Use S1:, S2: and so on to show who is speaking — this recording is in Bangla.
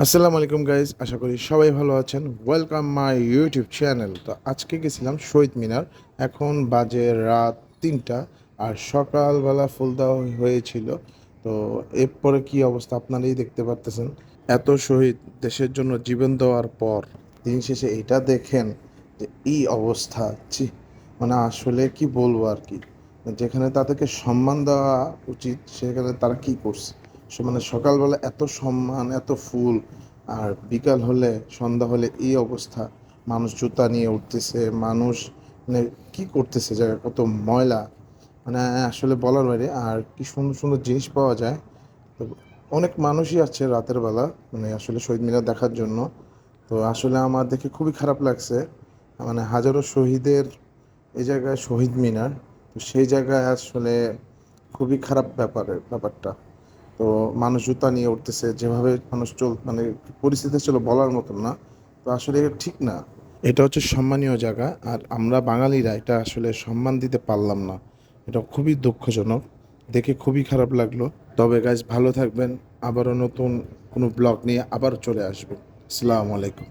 S1: আসসালামু আলাইকুম গাইজ, আশা করি সবাই ভালো আছেন। Welcome my YouTube channel. তো আজকে গেছিলাম শহীদ মিনার। এখন বাজে রাত 3টা, আর সকালবেলা ফুল দেওয়া হয়েছিল। তো এরপরে কি অবস্থা আপনারাই দেখতে পারতেছেন। এত শহীদ দেশের জন্য জীবন দেওয়ার পর দিন শেষে এটা দেখেন যে এই অবস্থা। ছি, মানে আসলে কি বলবো আর কি। যেখানে তাদেরকে সম্মান দেওয়া উচিত সেখানে তারা কি করছে। মানে সকালবেলা এত সম্মান, এত ফুল, আর বিকাল হলে, সন্ধ্যা হলে এই অবস্থা। মানুষ জুতা নিয়ে উঠতেছে, মানুষ মানে কি করতেছে, জায়গা কত ময়লা, মানে আসলে বলার বাইরে। আর কি সুন্দর সুন্দর জিনিস পাওয়া যায়। তো অনেক মানুষই আছে রাতের বেলা, মানে আসলে শহীদ মিনার দেখার জন্য। তো আসলে আমার দেখে খুবই খারাপ লাগছে, মানে হাজারো শহীদের এই জায়গায় শহীদ মিনার। তো সেই জায়গায় আসলে খুবই খারাপ ব্যাপারটা। তো মানুষ জুতা নিয়ে উঠতেছে, যেভাবে মানুষ মানে পরিস্থিতি ছিল বলার মতন না। তো আসলে এটা ঠিক না। এটা হচ্ছে সম্মানীয় জায়গা, আর আমরা বাঙালিরা এটা আসলে সম্মান দিতে পারলাম না। এটা খুবই দুঃখজনক, দেখে খুবই খারাপ লাগলো। তবে গাইজ, ভালো থাকবেন। আবারও নতুন কোনো ব্লগ নিয়ে আবার চলে আসবো। আসসালামু আলাইকুম।